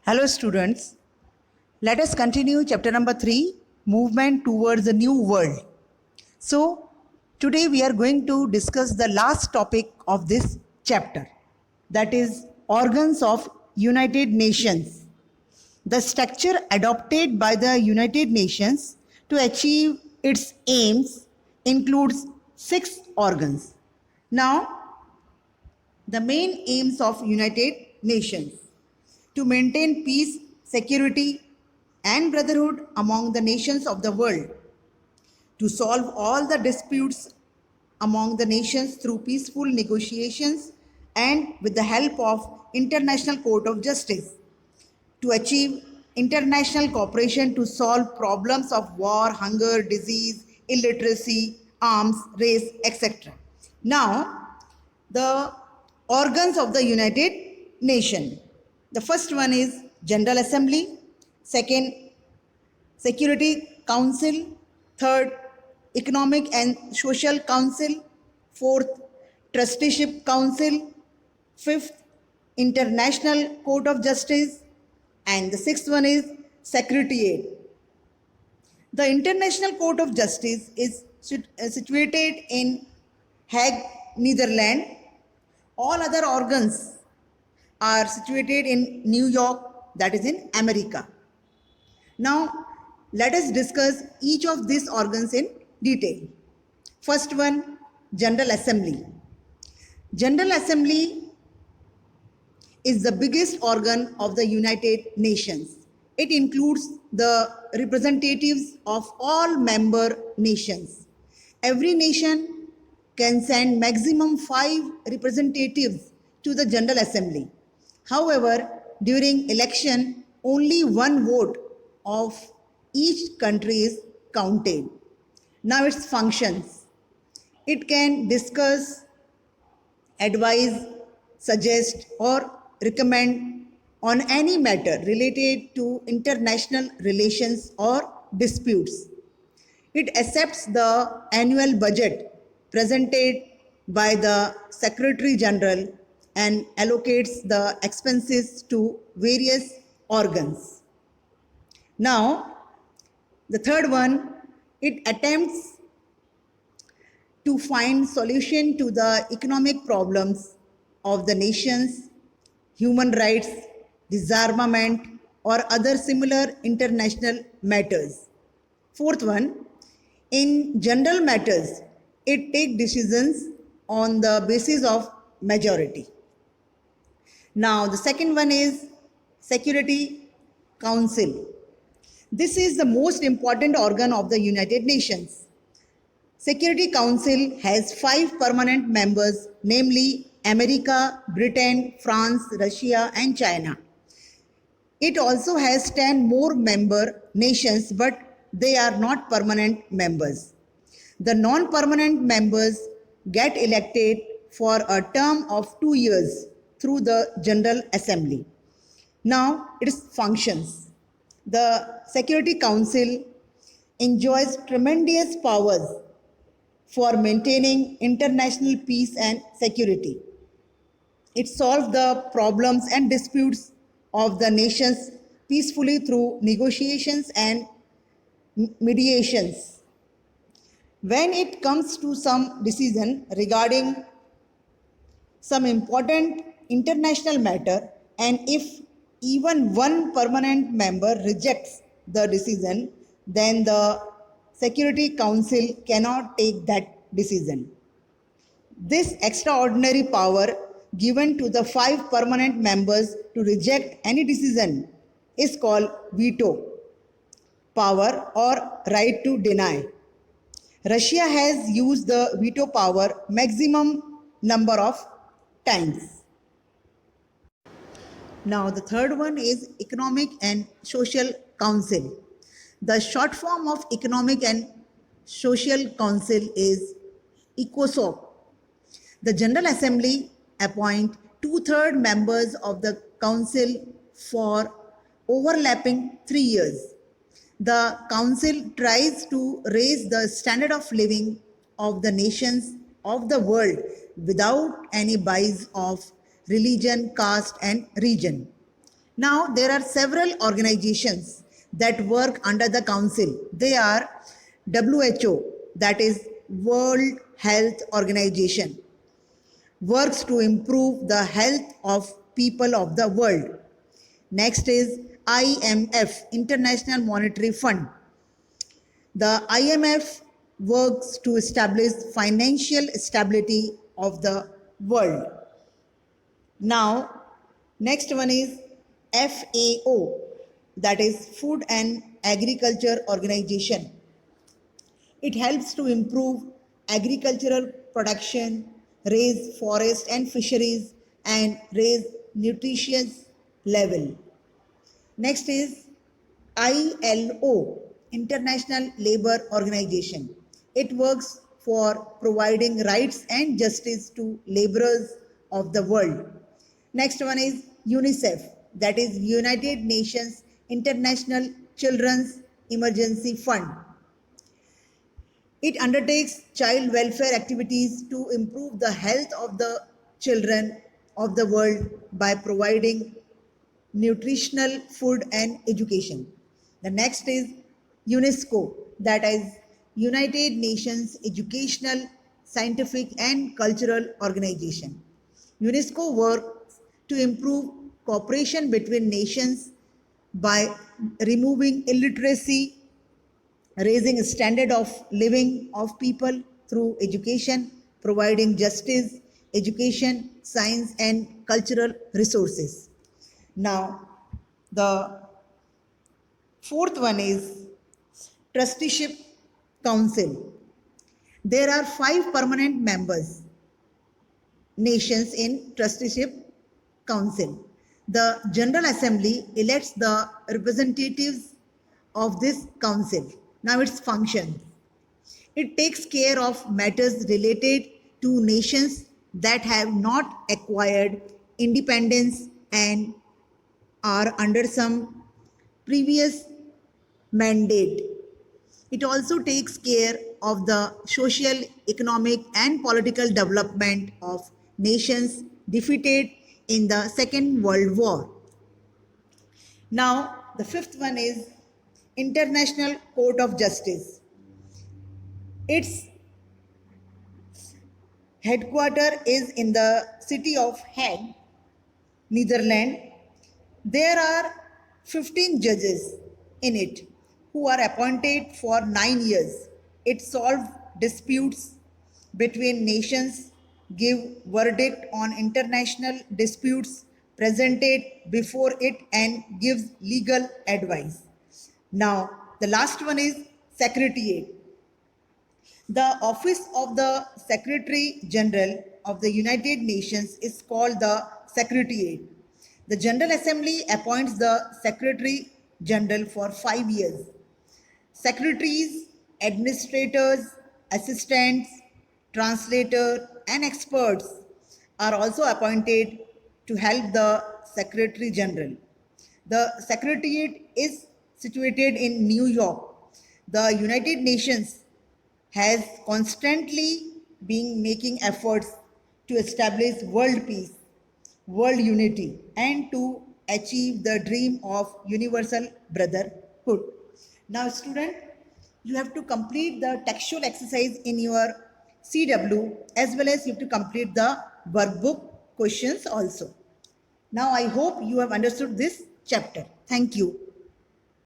Hello students, let us continue chapter number 3, Movement Towards a New World. So, today we are going to discuss the last topic of this chapter, that is organs of United Nations. The structure adopted by the United Nations to achieve its aims includes 6 organs. Now, the main aims of United Nations: to maintain peace, security, and brotherhood among the nations of the world, to solve all the disputes among the nations through peaceful negotiations and with the help of International Court of Justice, to achieve international cooperation to solve problems of war, hunger, disease, illiteracy, arms, race, etc. Now, the organs of the United Nations. The first one is General Assembly, second, Security Council, third, Economic and Social Council, fourth, Trusteeship Council, fifth, International Court of Justice, and the sixth one is Secretariat. The International Court of Justice is situated in Hague, Netherlands. All other organs are situated in New York, that is in America. Now, let us discuss each of these organs in detail. First one, General Assembly. General Assembly is the biggest organ of the United Nations. It includes the representatives of all member nations. Every nation can send maximum 5 representatives to the General Assembly. However, during election, only one vote of each country is counted. Now its functions. It can discuss, advise, suggest, or recommend on any matter related to international relations or disputes. It accepts the annual budget presented by the Secretary General and allocates the expenses to various organs. Now, the third one, it attempts to find solution to the economic problems of the nations, human rights, disarmament, or other similar international matters. Fourth one, in general matters, it takes decisions on the basis of majority. Now, the second one is Security Council. This is the most important organ of the United Nations. Security Council has 5 permanent members, namely America, Britain, France, Russia, and China. It also has 10 more member nations, but they are not permanent members. The non-permanent members get elected for a term of 2 years through the General Assembly. Now, its functions. The Security Council enjoys tremendous powers for maintaining international peace and security. It solves the problems and disputes of the nations peacefully through negotiations and mediations. When it comes to some decision regarding some important international matter, and if even one permanent member rejects the decision, then the Security Council cannot take that decision. This extraordinary power given to the 5 permanent members to reject any decision is called veto power or right to deny. Russia has used the veto power maximum number of times. Now, the third one is Economic and Social Council. The short form of Economic and Social Council is ECOSOC. The General Assembly appoint 2/3 members of the Council for overlapping 3 years. The Council tries to raise the standard of living of the nations of the world without any bias of religion, caste, and region. Now, there are several organizations that work under the council. They are WHO, that is World Health Organization, works to improve the health of people of the world. Next is IMF, International Monetary Fund. The IMF works to establish financial stability of the world. Now, next one is FAO, that is Food and Agriculture Organization. It helps to improve agricultural production, raise forest and fisheries, and raise nutritious level. Next is ILO, International Labour Organization. It works for providing rights and justice to laborers of the world. Next one is UNICEF, that is United Nations International Children's Emergency Fund. It undertakes child welfare activities to improve the health of the children of the world by providing nutritional food and education. The next is UNESCO, that is United Nations Educational, Scientific and Cultural Organization. UNESCO works to improve cooperation between nations by removing illiteracy, raising standard of living of people through education, providing justice, education, science and cultural resources. Now, the fourth one is Trusteeship Council. There are 5 permanent members, nations in Trusteeship Council. The General Assembly elects the representatives of this council. Now, its function. It takes care of matters related to nations that have not acquired independence and are under some previous mandate. It also takes care of the social, economic, and political development of nations defeated in the Second World War. Now, the fifth one is International Court of Justice. Its headquarters is in the city of Hague, Netherlands. There are 15 judges in it who are appointed for 9 years. It solves disputes between nations, give verdict on international disputes presented before it, and gives legal advice. Now, the last one is Secretariat. The office of the Secretary General of the United Nations is called the Secretariat. The General Assembly appoints the Secretary General for 5 years. Secretaries, administrators, assistants, translators, and experts are also appointed to help the Secretary General. The Secretariat is situated in New York. The United Nations has constantly been making efforts to establish world peace, world unity, and to achieve the dream of universal brotherhood. Now, student, you have to complete the textual exercise in your CW, as well as you have to complete the workbook questions also. Now, I hope you have understood this chapter. Thank you.